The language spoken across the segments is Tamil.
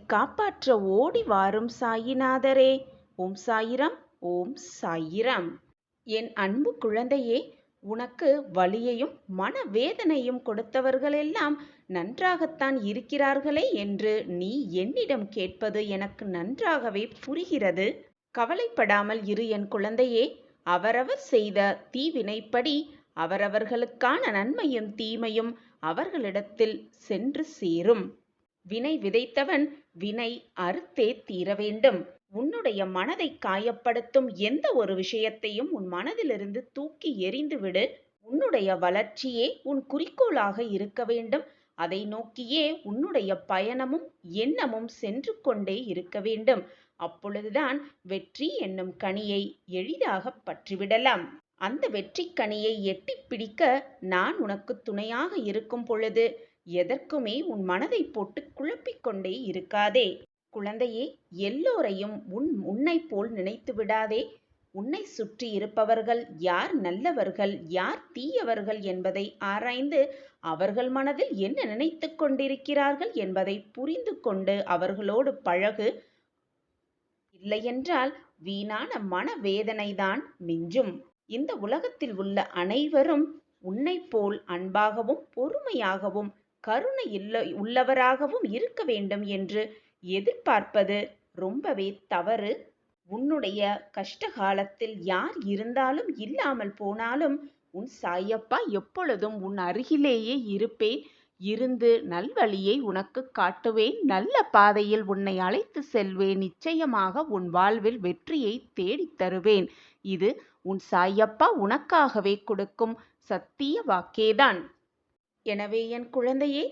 காப்பாற்ற ஓடி வாரும் சாயிநாதரே. ஓம் சாயிரம். ஓம் சாயிரம். என் அன்பு குழந்தையே, உனக்கு வலியையும் மனவேதனையும் கொடுத்தவர்களெல்லாம் நன்றாகத்தான் இருக்கிறார்களே என்று நீ என்னிடம் கேட்பது எனக்கு நன்றாகவே புரிகிறது. கவலைப்படாமல் இரு என் குழந்தையே. அவரவர் செய்த தீவினைப்படி அவரவர்களுக்கான நன்மையும் தீமையும் அவர்களிடத்தில் சென்று சேரும். வினை விதைத்தவன் வினை அறுத்தே தீர வேண்டும். உன்னுடைய மனதை காயப்படுத்தும் எந்த ஒரு விஷயத்தையும் உன் மனதிலிருந்து தூக்கி எறிந்துவிடு. உன்னுடைய வளர்ச்சியே உன் குறிக்கோளாக இருக்க வேண்டும். அதை நோக்கியே உன்னுடைய பயணமும் எண்ணமும் சென்று கொண்டே இருக்க வேண்டும். அப்பொழுதுதான் வெற்றி என்னும் கனியை எளிதாக பற்றிவிடலாம். அந்த வெற்றி கனியை எட்டி பிடிக்க நான் உனக்கு துணையாக இருக்கும் பொழுது எதற்குமே உன் மனதை போட்டு குழப்பிக்கொண்டே இருக்காதே. குழந்தையே, எல்லோரையும் உன்னை போல் நினைத்து விடாதே. உன்னை சுற்றி இருப்பவர்கள் யார் நல்லவர்கள் யார் தீயவர்கள் என்பதை ஆராய்ந்து அவர்கள் மனதில் என்ன நினைத்து கொண்டிருக்கிறார்கள் என்பதை புரிந்து கொண்டு அவர்களோடு பழகு. இல்லையென்றால் வீணான மனவேதனைதான் மிஞ்சும். இந்த உலகத்தில் உள்ள அனைவரும் உன்னை போல் அன்பாகவும் பொறுமையாகவும் கருணை உள்ளவராகவும் இருக்க வேண்டும் என்று எதிர்பார்ப்பது ரொம்பவே தவறு. உன்னுடைய கஷ்ட காலத்தில் யார் இருந்தாலும் இல்லாமல் போனாலும் உன் சாயப்பா எப்பொழுதும் உன் அருகிலேயே இருப்பேன். இருந்து நல்வழியை உனக்கு காட்டுவேன். நல்ல பாதையில் உன்னை அழைத்து செல்வேன். நிச்சயமாக உன் வாழ்வில் வெற்றியை தேடித் தருவேன். இது உன் சாயப்பா உனக்காகவே கொடுக்கும் சத்திய வாக்கேதான். எனவே என் குழந்தையே,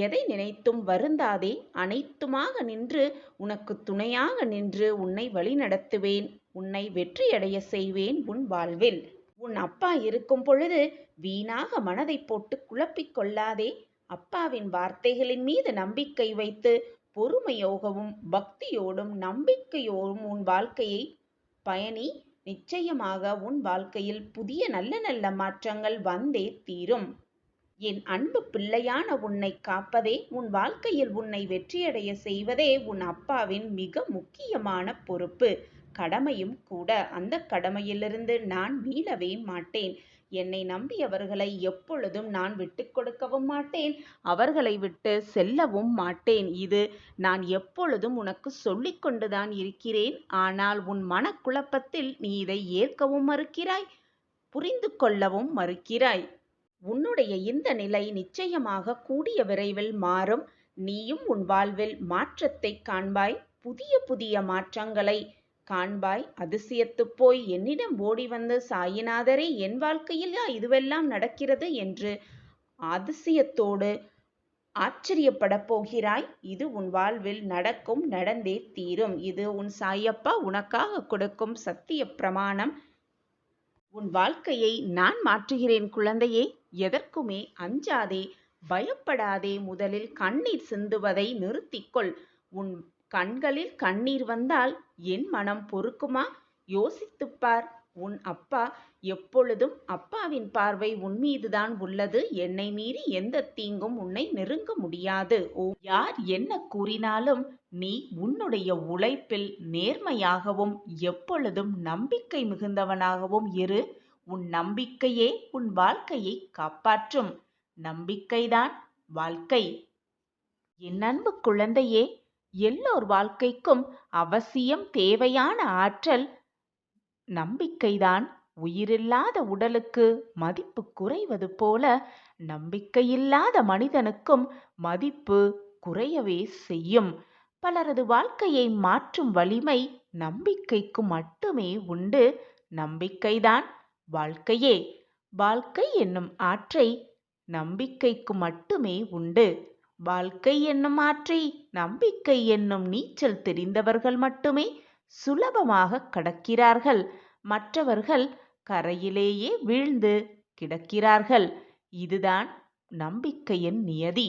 எதை நினைத்தும் வருந்தாதே. அனைத்துமாக நின்று உனக்கு துணையாக நின்று உன்னை வழிநடத்துவேன். உன்னை வெற்றியடைய செய்வேன் உன் வாழ்வில். உன் அப்பா இருக்கும் பொழுது வீணாக மனதை போட்டு குழப்பிக் கொள்ளாதே. அப்பாவின் வார்த்தைகளின் மீது நம்பிக்கை வைத்து பொறுமையோகவும் பக்தியோடும் நம்பிக்கையோடும் உன் வாழ்க்கையை பயணி. நிச்சயமாக உன் வாழ்க்கையில் புதிய நல்ல நல்ல மாற்றங்கள் வந்தே தீரும். என் அன்பு பிள்ளையான உன்னை காப்பதே, உன் வாழ்க்கையில் உன்னை வெற்றியடைய செய்வதே உன் அப்பாவின் மிக முக்கியமான பொறுப்பு, கடமையும் கூட. அந்த கடமையிலிருந்து நான் மீளவே மாட்டேன். என்னை நம்பியவர்களை எப்பொழுதும் நான் விட்டு கொடுக்கவும் மாட்டேன். அவர்களை விட்டு செல்லவும் மாட்டேன். இது நான் எப்பொழுதும் உனக்கு சொல்லிக் கொண்டுதான் இருக்கிறேன். ஆனால் உன் மனக்குழப்பத்தில் நீ இதை ஏற்கவும் மறுக்கிறாய், புரிந்து கொள்ளவும் மறுக்கிறாய். உன்னுடைய இந்த நிலை நிச்சயமாக கூடிய விரைவில் மாறும். நீயும் உன் வாழ்வில் மாற்றத்தை காண்பாய். புதிய புதிய மாற்றங்களை காண்பாய். அதிசயத்து போய் என்னிடம் ஓடி வந்து, சாயிநாதரே, என் வாழ்க்கையில் இதுவெல்லாம் நடக்கிறது என்று அதிசயத்தோடு ஆச்சரியப்பட போகிறாய். இது உன் வாழ்வில் நடக்கும், நடந்தே தீரும். இது உன் சாயப்பா உனக்காக கொடுக்கும் சத்திய பிரமாணம். உன் வாழ்க்கையை நான் மாற்றுகிறேன் குழந்தையே. எதற்குமே அஞ்சாதே, பயப்படாதே. முதலில் கண்ணீர் சிந்துவதை நிறுத்திக்கொள். உன் கண்களில் கண்ணீர் வந்தால் என் மனம் பொறுக்குமா? யோசித்துப்பார். உன் அப்பா எப்பொழுதும் அப்பாவின் பார்வை உன் மீதுதான் உள்ளது. என்னை மீறி எந்த தீங்கும் உன்னை நெருங்க முடியாது. யார் என்ன கூறினாலும் நீ உன்னுடைய உழைப்பில் நேர்மையாகவும் எப்பொழுதும் நம்பிக்கை மிகுந்தவனாகவும் இரு. உன் நம்பிக்கையே உன் வாழ்க்கையை காப்பாற்றும். நம்பிக்கைதான் வாழ்க்கை. என் அன்பு குழந்தையே, எல்லோர் வாழ்க்கைக்கும் அவசியம் தேவையான ஆற்றல் நம்பிக்கைதான். உயிரில்லாத உடலுக்கு மதிப்பு குறைவது போல நம்பிக்கையில்லாத மனிதனுக்கும் மதிப்பு குறையவே செய்யும். பலரது வாழ்க்கையை மாற்றும் வலிமை நம்பிக்கைக்கு மட்டுமே உண்டு. நம்பிக்கைதான் வாழ்க்கையே. வாழ்க்கை என்னும் ஆற்றை நம்பிக்கைக்கு மட்டுமே உண்டு. வாழ்க்கை என்னும் ஆற்றை நம்பிக்கை என்னும் நீச்சல் தெரிந்தவர்கள் மட்டுமே சுலபமாக கடக்கிறார்கள். மற்றவர்கள் கரையிலேயே வீழ்ந்து கிடக்கிறார்கள். இதுதான் நம்பிக்கையின் நியதி.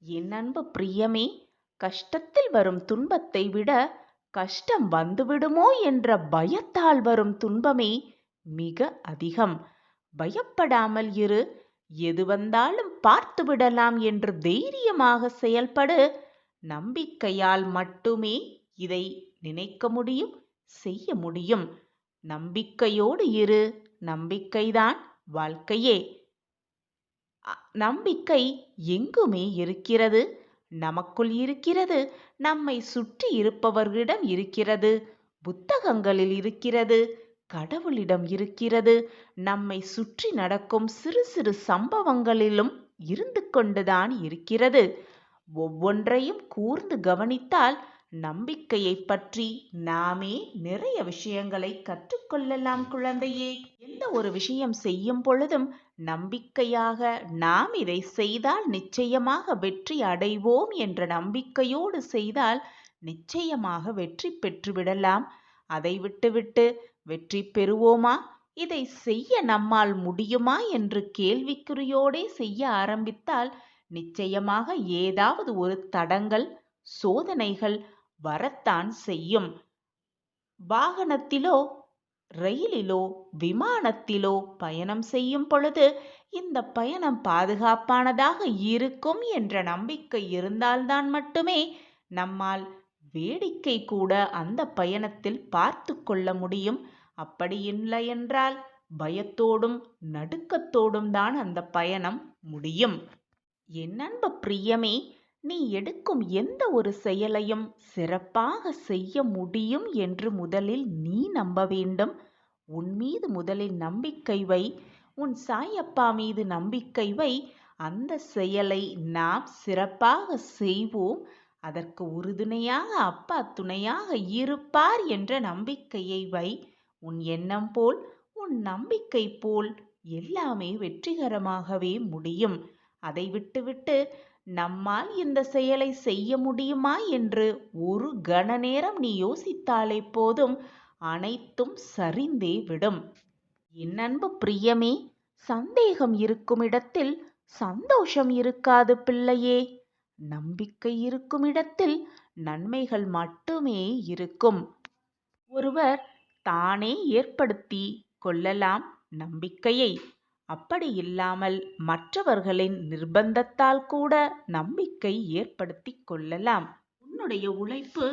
என் அன்பு பிரியமே, கஷ்டத்தில் வரும் துன்பத்தை விட கஷ்டம் வந்துவிடுமோ என்ற பயத்தால் வரும் துன்பமே மிக அதிகம். பயப்படாமல் இரு. எது வந்தாலும் பார்த்து விடலாம் என்று தைரியமாக செயல்படு. நம்பிக்கையால் மட்டுமே இதை நினைக்க முடியும், செய்ய முடியும். நம்பிக்கையோடு இரு, நம்பிக்கைதான் வாழ்க்கையே. நம்பிக்கை எங்குமே இருக்கிறது. நமக்குள் இருக்கிறது, நம்மை சுற்றி இருப்பவர்களிடம் இருக்கிறது, புத்தகங்களில் இருக்கிறது, கடவுளிடம் இருக்கிறது, நம்மை சுற்றி நடக்கும் சிறு சிறு சம்பவங்களிலும் இருந்து கொண்டுதான் இருக்கிறது. ஒவ்வொன்றையும் கூர்ந்து கவனித்தால் நம்பிக்கையை பற்றி நாமே நிறைய விஷயங்களை கற்றுக்கொள்ளலாம் குழந்தையே. எந்த ஒரு விஷயம் செய்யும் பொழுதும் நம்பிக்கையாக நாம் இதை செய்தால் நிச்சயமாக வெற்றி அடைவோம் என்ற நம்பிக்கையோடு செய்தால் நிச்சயமாக வெற்றி பெற்றுவிடலாம். அதை விட்டுவிட்டு வெற்றி பெறுவோமா, இதை செய்ய நம்மால் முடியுமா என்று கேள்விக்குறியோடே செய்ய ஆரம்பித்தால் நிச்சயமாக ஏதாவது ஒரு தடங்கல், சோதனைகள் வரத்தான் செய்யும். வாகனத்திலோ, ரயிலிலோ, விமானத்திலோ பயணம் செய்யும் பொழுது இந்த பயணம் பாதுகாப்பானதாக இருக்கும் என்ற நம்பிக்கை இருந்தால்தான் மட்டுமே நம்மால் வேடிக்கை கூட அந்த பயணத்தில் பார்த்து கொள்ள முடியும். அப்படி இல்லை என்றால் பயத்தோடும் நடுக்கத்தோடும் தான் அந்த பயணம் முடியும். என் அன்பு பிரியமே, நீ எடுக்கும் எந்த ஒரு செயலையும் சிறப்பாக செய்ய முடியும் என்று முதலில் நீ நம்ப வேண்டும். உன் மீது முதலில் நம்பிக்கை வை, உன் சாயப்பா மீது நம்பிக்கை வை. அந்த செயலை நாம் சிறப்பாக செய்வோம். அதற்கு உறுதுணையாக அப்பா துணையாக இருப்பார் என்ற நம்பிக்கையை வை. உன் எண்ணம் போல், உன் நம்பிக்கை போல் எல்லாமே வெற்றிகரமாகவே முடியும். அதை விட்டுவிட்டு நம்மால் இந்த செயலை செய்ய முடியுமா என்று ஒரு கண நேரம் நீ யோசித்தாலே போதும், அனைத்தும் சரிந்தே விடும். என் அன்பு பிரியமே, சந்தேகம் இருக்கும் இடத்தில் சந்தோஷம் இருக்காது பிள்ளையே. நம்பிக்கை இருக்கும் இடத்தில் நன்மைகள் மட்டுமே இருக்கும். ஒருவர் தானே ஏற்படுத்தி கொள்ளலாம் நம்பிக்கையை. அப்படி இல்லாமல் மற்றவர்களின் நிர்பந்தத்தால் கூட நம்பிக்கை ஏற்படுத்தி கொள்ளலாம். உன்னுடைய உழைப்பு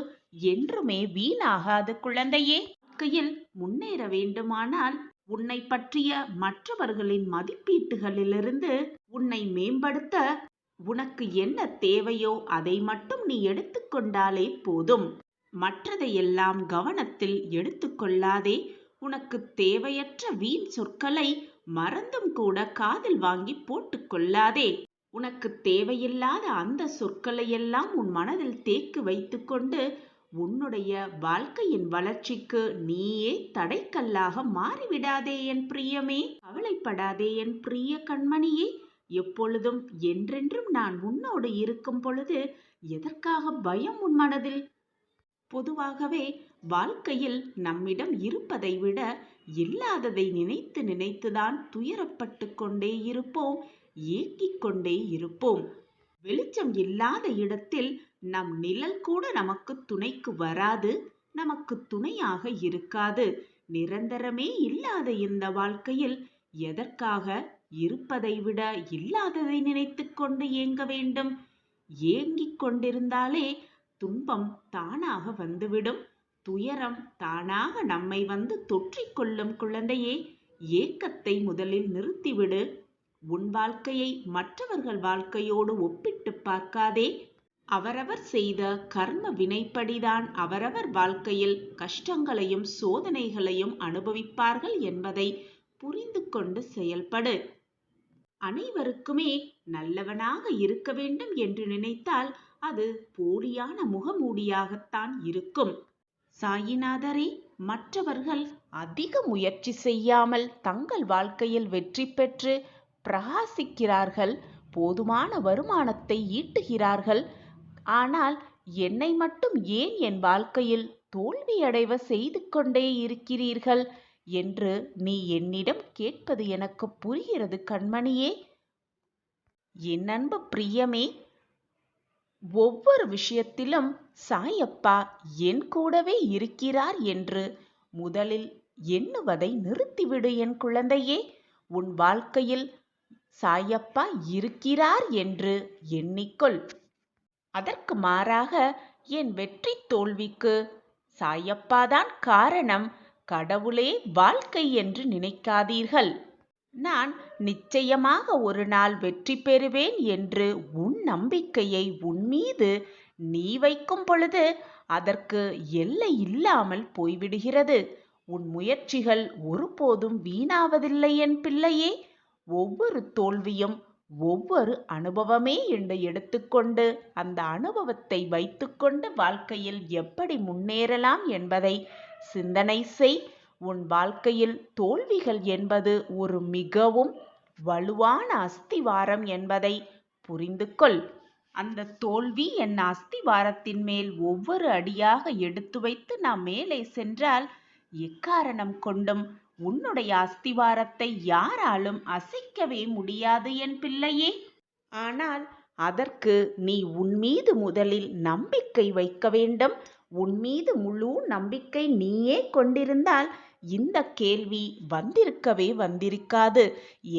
என்றுமே வீணாகாது குழந்தையே. வாழ்க்கையில் முன்னேற வேண்டுமானால் உன்னை பற்றிய மற்றவர்களின் மதிப்பீட்டுகளிலிருந்து உன்னை மேம்படுத்த உனக்கு என்ன தேவையோ அதை மட்டும் நீ எடுத்துக்கொண்டாலே போதும். மற்றதையெல்லாம் கவனத்தில் எடுத்துக்கொள்ளாதே. உனக்கு தேவையற்ற வீண் சொற்களை மறந்தும் கூட காதில் வாங்கி போட்டுக்கொள்ளாதே. உனக்கு தேவையில்லாத அந்த சொற்களையெல்லாம் உன் மனதில் தேக்கி வைத்துக்கொண்டு உன்னுடைய வாழ்க்கையின் வளர்ச்சிக்கு நீயே தடைக்கல்லாக மாறிவிடாதே என் பிரியமே. கவலைப்படாதே என் பிரிய கண்மணியே. எப்பொழுதும் என்றென்றும் நான் உன்னோடு இருக்கும் பொழுது எதற்காக பயம் உன் மனதில்? பொதுவாகவே வாழ்க்கையில் நம்மிடம் இருப்பதை விட இல்லாததை நினைத்து நினைத்துதான் துயரப்பட்டு கொண்டே இருப்போம், ஏங்கிக் கொண்டே இருப்போம். வெளிச்சம் இல்லாத இடத்தில் நம் நிழல் கூட நமக்கு துணைக்கு வராது, நமக்கு துணையாக இருக்காது. நிரந்தரமே இல்லாத இந்த வாழ்க்கையில் எதற்காக இருப்பதை விட இல்லாததை நினைத்து கொண்டு ஏங்க வேண்டும்? ஏங்கிக் கொண்டிருந்தாலே துன்பம் தானாக வந்துவிடும், துயரம் தானாக நம்மை வந்து தொற்றிக்கொள்ளும். குழந்தையே, ஏக்கத்தை முதலில் நிறுத்திவிடு. உன் வாழ்க்கையை மற்றவர்கள் வாழ்க்கையோடு ஒப்பிட்டு பார்க்காதே. அவரவர் செய்த கர்ம வினைப்படிதான் அவரவர் வாழ்க்கையில் கஷ்டங்களையும் சோதனைகளையும் அனுபவிப்பார்கள் என்பதை புரிந்து கொண்டு செயல்படு. அனைவருக்குமே நல்லவனாக இருக்க வேண்டும் என்று நினைத்தால் அது போலியான முகமூடியாகத்தான் இருக்கும். சாயிநாதரே, மற்றவர்கள் அதிக முயற்சி செய்யாமல் தங்கள் வாழ்க்கையில் வெற்றி பெற்று பிரகாசிக்கிறார்கள், போதுமான வருமானத்தை ஈட்டுகிறார்கள். ஆனால் என்னை மட்டும் ஏன் என் வாழ்க்கையில் தோல்வியடைவ செய்து கொண்டே இருக்கிறீர்கள் என்று நீ என்னிடம் கேட்பது எனக்கு புரிகிறது கண்மணியே. என் அன்பு பிரியமே, ஒவ்வொரு விஷயத்திலும் சாயப்பா என் கூடவே இருக்கிறார் என்று முதலில் எண்ணுவதை நிறுத்திவிடு என் குழந்தையே. உன் வாழ்க்கையில் சாயப்பா இருக்கிறார் என்று எண்ணிக்கொள். அதற்கு மாறாக என் வெற்றி தோல்விக்கு சாயப்பாதான் காரணம், கடவுளே வாழ்க்கை என்று நினைக்காதீர்கள். நான் நிச்சயமாக ஒரு நாள் வெற்றி பெறுவேன் என்று உன் நம்பிக்கையை உன்மீது நீ வைக்கும் பொழுது அதற்கு எல்லை இல்லாமல் போய்விடுகிறது. உன் முயற்சிகள் ஒருபோதும் வீணாவதில்லை என் பிள்ளையே. ஒவ்வொரு தோல்வியும் ஒவ்வொரு அனுபவமே என்று எடுத்துக்கொண்டு அந்த அனுபவத்தை வைத்துக்கொண்டு வாழ்க்கையில் எப்படி முன்னேறலாம் என்பதை சிந்தனை செய். உன் வாழ்க்கையில் தோல்விகள் என்பது ஒரு மிகவும் வலுவான அஸ்திவாரம் என்பதை புரிந்து கொள். அந்த தோல்வி என் அஸ்திவாரத்தின் மேல் ஒவ்வொரு அடியாக எடுத்து வைத்து நாம் மேலே சென்றால் எக்காரணம் கொண்டும் உன்னுடைய அஸ்திவாரத்தை யாராலும் அசைக்கவே முடியாது என் பிள்ளையே. ஆனால் அதற்கு நீ உன்மீது முதலில் நம்பிக்கை வைக்க வேண்டும். உன்மீது முழு நம்பிக்கை நீயே கொண்டிருந்தால் இந்த கேள்வி வந்திருக்காது.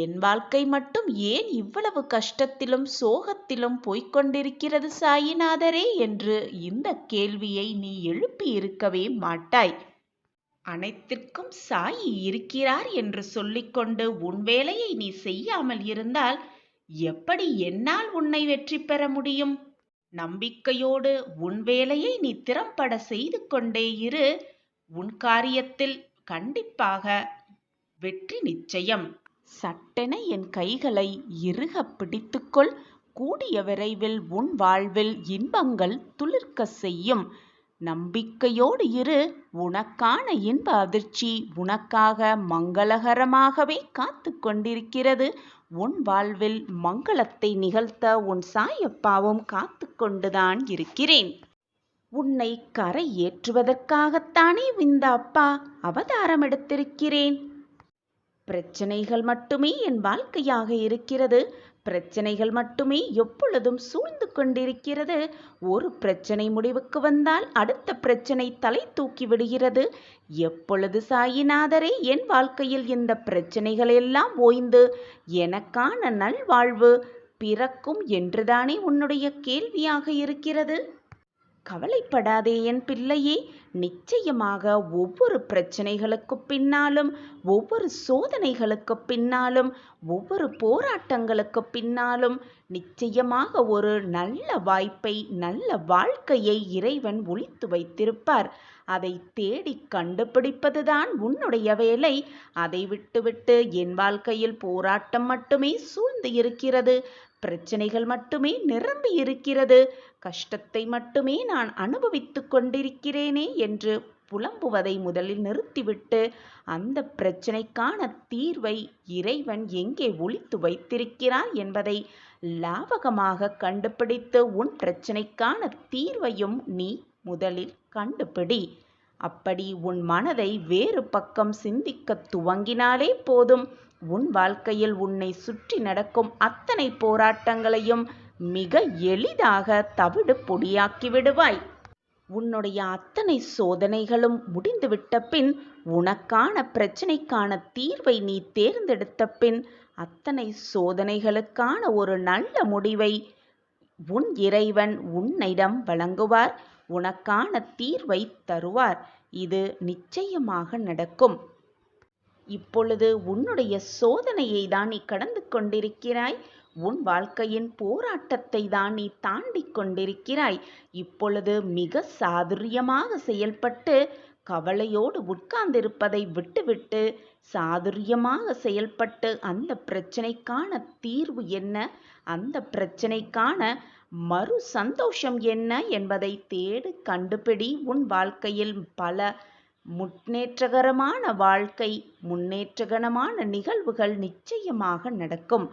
என் வாழ்க்கை மட்டும் ஏன் இவ்வளவு கஷ்டத்திலும் சோகத்திலும் போய்கொண்டிருக்கிறது சாயிநாதரே என்று இந்த கேள்வியை நீ எழுப்பி இருக்கவே மாட்டாய். அனைத்திற்கும் சாயி இருக்கிறார் என்று சொல்லிக்கொண்டு உன் வேலையை நீ செய்யாமல் இருந்தால் எப்படி என்னால் உன்னை வெற்றி பெற முடியும்? நம்பிக்கையோடு உன் வேலையை நீ திறம்பட செய்து கொண்டே இரு. உன் காரியத்தில் கண்டிப்பாக வெற்றி நிச்சயம். சட்டென என் கைகளை இறுக பிடித்துக்கொள். கூடிய விரைவில் உன் வாழ்வில் இன்பங்கள் துளிர்க்க செய்யும். நம்பிக்கையோடு இரு. உனக்கான இன்ப அதிர்ச்சி உனக்காக மங்களகரமாகவே காத்து கொண்டிருக்கிறது. உன் வாழ்வில் மங்களத்தை நிகழ்த்த உன் சாயப்பாவும் காத்து கொண்டுதான் இருக்கிறேன். உன்னை கரை ஏற்றுவதற்காகத்தானே இந்த அப்பா அவதாரம் எடுத்திருக்கிறேன். பிரச்சனைகள் மட்டுமே என் வாழ்க்கையாக இருக்கிறது. பிரச்சனைகள் மட்டுமே எப்பொழுதும் சூழ்ந்து கொண்டிருக்கிறது. ஒரு பிரச்சனை முடிவுக்கு வந்தால் அடுத்த பிரச்சனை தலை தூக்கி விடுகிறது. எப்பொழுது சாயிநாதரே என் வாழ்க்கையில் இந்த பிரச்சனைகள் எல்லாம் ஓய்ந்து எனக்கான நல்வாழ்வு பிறக்கும் என்றுதானே உன்னுடைய கேள்வியாக இருக்கிறது. கவலைப்படாதே என் பிள்ளையே. நிச்சயமாக ஒவ்வொரு பிரச்சனைகளுக்கு பின்னாலும், ஒவ்வொரு சோதனைகளுக்கு பின்னாலும், ஒவ்வொரு போராட்டங்களுக்கு பின்னாலும் நிச்சயமாக ஒரு நல்ல வாய்ப்பை, நல்ல வாழ்க்கையை இறைவன் ஒளித்து வைத்திருப்பார். அதை தேடி கண்டுபிடிப்பதுதான் உன்னுடைய வேலை. அதை விட்டுவிட்டு என் வாழ்க்கையில் போராட்டம் மட்டுமே சூழ்ந்து இருக்கிறது, பிரச்சனைகள் மட்டுமே நிரம்பி இருக்கிறது, கஷ்டத்தை மட்டுமே நான் அனுபவித்து கொண்டிருக்கிறேனே என்று புலம்புவதை முதலில் நிறுத்திவிட்டு அந்த பிரச்சனைக்கான தீர்வை இறைவன் எங்கே ஒளித்து வைத்திருக்கிறார் என்பதை லாவகமாக கண்டுபிடித்து உன் பிரச்சனைக்கான தீர்வையும் நீ முதலில் கண்டுபிடி. அப்படி உன் மனதை வேறு பக்கம் சிந்திக்க துவங்கினாலே போதும், உன் வாழ்க்கையில் உன்னை சுற்றி நடக்கும் அத்தனை போராட்டங்களையும் மிக எளிதாக தவிடு பொடியாக்கி விடுவாய். உன்னுடைய அத்தனை சோதனைகளும் முடிந்துவிட்ட பின், உனக்கான பிரச்சனைக்கான தீர்வை நீ தேர்ந்தெடுத்த பின், அத்தனை சோதனைகளுக்கான ஒரு நல்ல முடிவை உன் இறைவன் உன்னிடம் வழங்குவார். உனக்கான தீர்வை தருவார். இது நிச்சயமாக நடக்கும். இப்பொழுது உன்னுடைய சோதனையை தான் நீ கடந்து கொண்டிருக்கிறாய். உன் வாழ்க்கையின் போராட்டத்தை தான் நீ தாண்டி கொண்டிருக்கிறாய். இப்பொழுது மிக சாதுரியமாக செயல்பட்டு கவலையோடு உட்கார்ந்திருப்பதை விட்டுவிட்டு சாதுரியமாக செயல்பட்டு அந்த பிரச்சனைக்கான தீர்வு என்ன, அந்த பிரச்சனைக்கான மறு சந்தோஷம் என்ன என்பதை தேடு, கண்டுபிடி. உன் வாழ்க்கையில் பல முன்னேற்றகரமான வாழ்க்கை, முன்னேற்றகரமான நிகழ்வுகள் நிச்சயமாக நடக்கும்.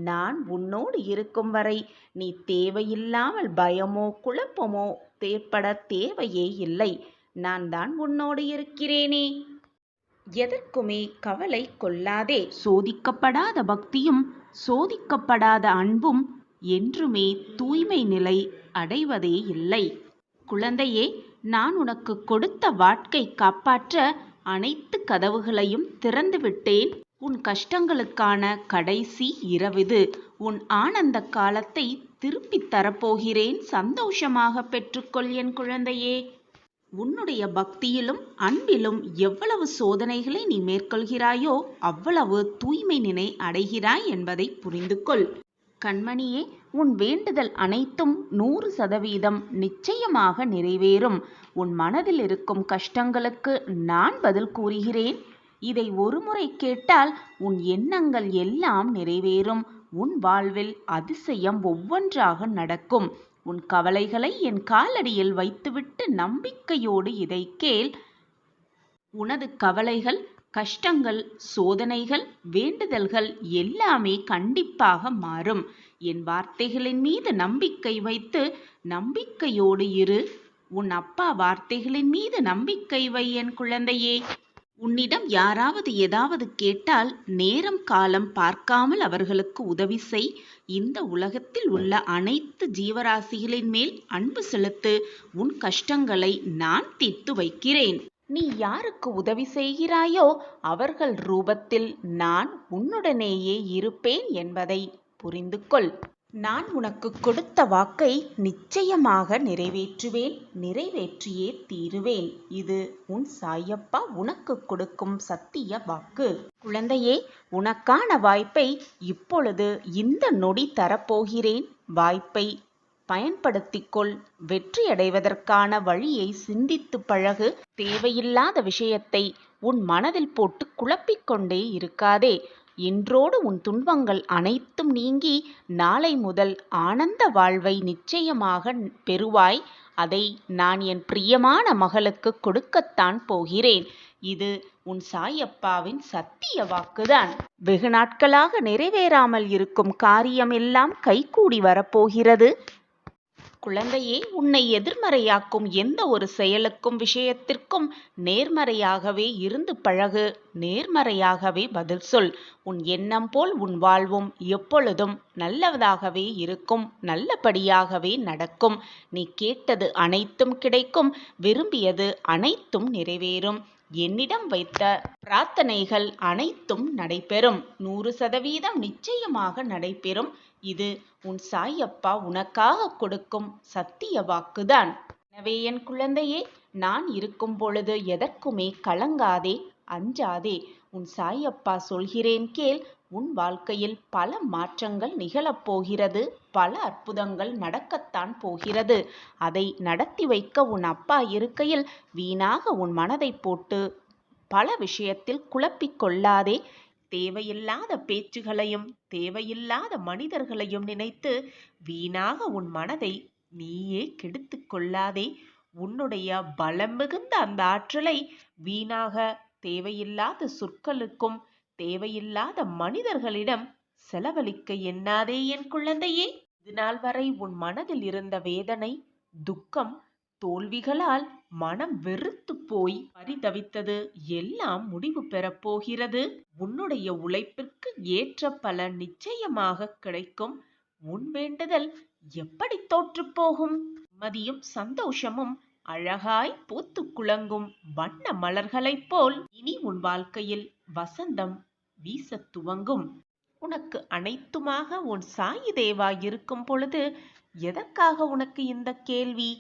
நான் உன்னோடு இருக்கும் வரை நீ தேவையில்லாமல் பயமோ குழப்பமோ ஏற்பட தேவையே இல்லை. நான் தான் உன்னோடு இருக்கிறேனே. எதற்குமே கவலை கொள்ளாதே. சோதிக்கப்படாத பக்தியும் சோதிக்கப்படாத அன்பும் என்றுமே தூய்மை நிலை அடைவதே இல்லை. குழந்தையே, நான் உனக்கு கொடுத்த வாக்கை காப்பாற்ற அனைத்து கதவுகளையும் திறந்து விட்டேன். உன் கஷ்டங்களுக்கான கடைசி இரவிது. உன் ஆனந்த காலத்தை திருப்பித் தரப்போகிறேன். சந்தோஷமாக பெற்றுக்கொள் என் குழந்தையே. உன்னுடைய பக்தியிலும் அன்பிலும் எவ்வளவு சோதனைகளை நீ மேற்கொள்கிறாயோ அவ்வளவு தூய்மை நிலை அடைகிறாய் என்பதை புரிந்து கொள். கண்மணியே, உன் வேண்டுதல் அனைத்தும் 100% நிச்சயமாக நிறைவேறும். உன் மனதில் இருக்கும் கஷ்டங்களுக்கு நான் பதில் கூறுகிறேன். இதை ஒருமுறை கேட்டால் உன் எண்ணங்கள் எல்லாம் நிறைவேறும். உன் வாழ்வில் அதிசயம் ஒவ்வொன்றாக நடக்கும். உன் கவலைகளை என் காலடியில் வைத்துவிட்டு நம்பிக்கையோடு இதை கேள். உனது கவலைகள், கஷ்டங்கள், சோதனைகள், வேண்டுதல்கள் எல்லாமே கண்டிப்பாக மாறும். என் வார்த்தைகளின் மீது நம்பிக்கை வைத்து நம்பிக்கையோடு இரு. உன் அப்பா வார்த்தைகளின் மீது நம்பிக்கை வை என் குழந்தையே. உன்னிடம் யாராவது ஏதாவது கேட்டால் நேரம் காலம் பார்க்காமல் அவர்களுக்கு உதவி செய். இந்த உலகத்தில் உள்ள அனைத்து ஜீவராசிகளின் மேல் அன்பு செலுத்து. உன் கஷ்டங்களை நான் தீர்த்து வைக்கிறேன். நீ யாருக்கு உதவி செய்கிறாயோ அவர்கள் ரூபத்தில் நான் உன்னுடனேயே இருப்பேன் என்பதை புரிந்து கொள். நான் உனக்கு கொடுத்த வாக்கை நிச்சயமாக நிறைவேற்றுவேன், நிறைவேற்றியே தீருவேன். இது உன் சாயப்பா உனக்கு கொடுக்கும் சத்திய வாக்கு. குழந்தையே, உனக்கான வாய்ப்பை இப்பொழுது இந்த நொடி தரப்போகிறேன். வாய்ப்பை பயன்படுத்திக்கொள். வெற்றியடைவதற்கான வழியை சிந்தித்து பழகு. தேவையில்லாத விஷயத்தை உன் மனதில் போட்டு குழப்பிக்கொண்டே இருக்காதே. இன்றோடு உன் துன்பங்கள் அனைத்தும் நீங்கி நாளை முதல் ஆனந்த வாழ்வை நிச்சயமாக பெறுவாய். அதை நான் என் பிரியமான மகளுக்கு கொடுக்கத்தான் போகிறேன். இது உன் சாயப்பாவின் சத்திய வாக்குதான். வெகு நாட்களாக நிறைவேறாமல் இருக்கும் காரியம் எல்லாம் கைகூடி வரப்போகிறது. குழந்தையே, உன்னை எதிர்மறையாக்கும் எந்த ஒரு செயலுக்கும் விஷயத்திற்கும் நேர்மறையாகவே இருந்து பழகு. நேர்மறையாகவே பதில் சொல். உன் எண்ணம் போல் உன் வாழ்வும் எப்பொழுதும் நல்லதாகவே இருக்கும், நல்லபடியாகவே நடக்கும். நீ கேட்டது அனைத்தும் கிடைக்கும், விரும்பியது அனைத்தும் நிறைவேறும். என்னிடம் வைத்த பிரார்த்தனைகள் அனைத்தும் நடைபெறும். 100% நிச்சயமாக நடைபெறும். இது உன் சாயப்பா உனக்காக கொடுக்கும் சத்திய வாக்குதான். எனவே என் குழந்தையே, நான் இருக்கும் பொழுது எதற்குமே கலங்காதே, அஞ்சாதே. உன் சாயப்பா சொல்கிறேன் கேள். உன் வாழ்க்கையில் பல மாற்றங்கள் நிகழப்போகிறது. பல அற்புதங்கள் நடக்கத்தான் போகிறது. அதை நடத்தி வைக்க உன் அப்பா இருக்கையில் வீணாக உன் மனதை போட்டு பல விஷயத்தில் குழப்பிக் கொள்ளாதே. தேவையில்லாத பேச்சுகளையும் தேவையில்லாத மனிதர்களையும் நினைத்து வீணாக உன் மனதை நீயே கெடுத்து கொள்ளாதே. உன்னுடைய பலம் மிகுந்த அந்த ஆற்றலை வீணாக தேவையில்லாத சொற்களுக்கும் தேவையில்லாத மனிதர்களிடம் செலவழிக்க எண்ணாதே என் குழந்தையே. இதுநாள் வரை உன் மனதில் இருந்த வேதனை, துக்கம், தோல்விகளால் மனம் வெறுத்து போய் பரிதவித்தது எல்லாம் முடிவு பெறப்போகிறது. உன்னுடைய உழைப்பிற்கு ஏற்ற பலன் நிச்சயமாக கிடைக்கும். உன் வேண்டுதல் எப்படி தோற்று போகும்? நிம்மதியும் சந்தோஷமும் அழகாய் பூத்து குலங்கும் வண்ண மலர்களைப் போல் இனி உன் வாழ்க்கையில் வசந்தம் வீச துவங்கும். உனக்கு அனைத்துமாக உன் சாயி தேவா இருக்கும் பொழுது எதற்காக உனக்கு இந்த கேள்வி?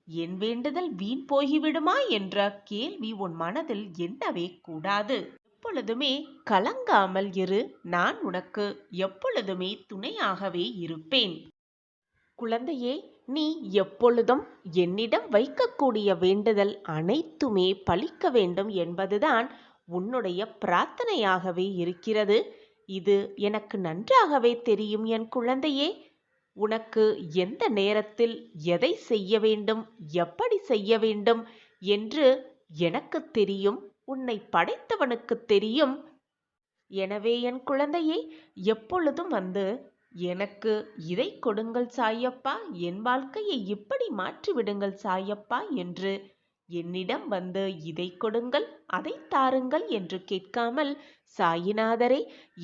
என் வேண்டுதல் வீண் போய்விடுமா என்ற கேள்வி உன் மனதில் எண்ணவே கூடாது. எப்பொழுதுமே கலங்காமல் இரு. நான் உனக்கு எப்பொழுதுமே துணையாகவே இருப்பேன். குழந்தையே, நீ எப்பொழுதும் என்னிடம் வைக்கக்கூடிய வேண்டுதல் அனைத்துமே பலிக்க வேண்டும் என்பதுதான் உன்னுடைய பிரார்த்தனையாகவே இருக்கிறது. இது எனக்கு நன்றாகவே தெரியும் என் குழந்தையே. உனக்கு எந்த நேரத்தில் எதை செய்ய வேண்டும், எப்படி செய்ய வேண்டும் என்று எனக்கு தெரியும். உன்னை படைத்தவனுக்கு தெரியும். எனவே என் குழந்தையே, எப்பொழுதும் வந்து எனக்கு இதை கொடுங்கள் சாயப்பா, என் வாழ்க்கையை இப்படி மாற்றிவிடுங்கள் சாயப்பா என்று என்னிடம் வந்து இதை கொடுங்கள், அதை தாருங்கள் என்று கேட்காமல், சாயிநாதரே,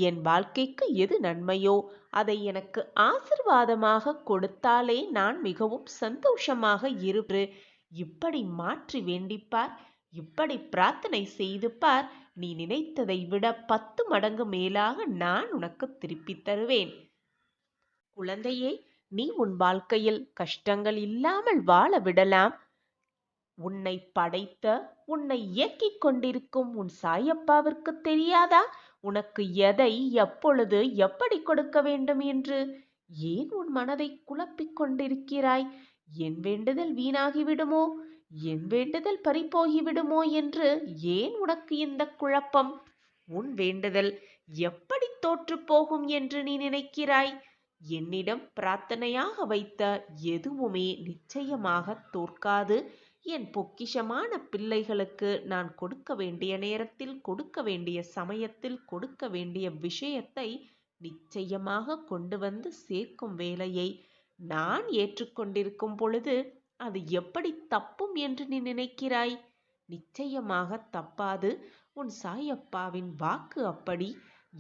என் வாழ்க்கைக்கு எது நன்மையோ அதை எனக்கு ஆசிர்வாதமாக கொடுத்தாலே நான் மிகவும் சந்தோஷமாக இருப்பு. இப்படி மாற்றி வேண்டிப்பார், இப்படி பிரார்த்தனை செய்து பார். நீ நினைத்ததை விட 10 மடங்கு மேலாக நான் உனக்கு திருப்பி தருவேன். குழந்தையே, நீ உன் வாழ்க்கையில் கஷ்டங்கள் இல்லாமல் வாழ விடலாம். உன்னை படைத்த, உன்னை இயக்கிக் கொண்டிருக்கும் உன் சாயப்பாவிற்கு தெரியாதா உனக்கு எதை, எப்பொழுது, எப்படி கொடுக்க வேண்டும் என்று? ஏன் உன் மனதை குழப்பிக் கொண்டிருக்கிறாய்? என் வேண்டுதல் வீணாகிவிடுமோ, என் வேண்டுதல் பறிபோகிவிடுமோ என்று ஏன் உனக்கு இந்த குழப்பம்? உன் வேண்டுதல் எப்படி தோற்றுப் போகும் என்று நீ நினைக்கிறாய்? என்னிடம் பிரார்த்தனையாக வைத்த எதுவுமே நிச்சயமாக தோற்காது. என் பொக்கிஷமான பிள்ளைகளுக்கு நான் கொடுக்க வேண்டிய நேரத்தில், கொடுக்க வேண்டிய சமயத்தில், கொடுக்க வேண்டிய விஷயத்தை நிச்சயமாக கொண்டு வந்து சேர்க்கும் வேலையை நான் ஏற்றுக்கொண்டிருக்கும் பொழுது அது எப்படி தப்பும் என்று நீ நினைக்கிறாய்? நிச்சயமாக தப்பாது. உன் சாயப்பாவின் வாக்கு அப்படி.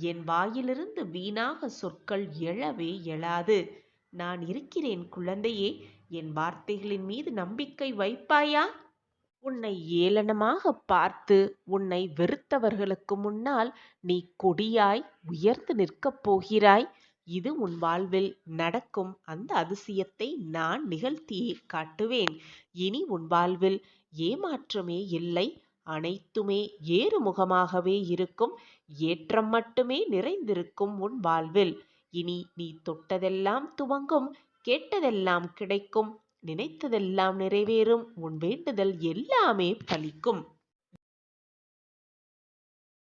என் வாயிலிருந்து வீணாக சொற்கள் எழவே எழாது. நான் இருக்கிறேன் குழந்தையே. என் வார்த்தைகளின் மீது நம்பிக்கை வைப்பாயா? உன்னை ஏளனமாக பார்த்து உன்னை வெறுத்தவர்களுக்கு முன்னால் நீ கொடியாய் உயர்ந்து நிற்கப் போகிறாய். இது உன் வாழ்வில் நடக்கும் அந்த அதிசயத்தை நான் நிகழ்த்தியே காட்டுவேன். இனி உன் வாழ்வில் ஏமாற்றமே இல்லை. அனைத்துமே ஏறுமுகமாகவே இருக்கும். ஏற்றம் மட்டுமே நிறைந்திருக்கும் உன் வாழ்வில். இனி நீ தொட்டதெல்லாம் துவங்கும், கேட்டதெல்லாம் கிடைக்கும், நினைத்ததெல்லாம் நிறைவேறும், உன் வேண்டுதல் எல்லாமே பலிக்கும்.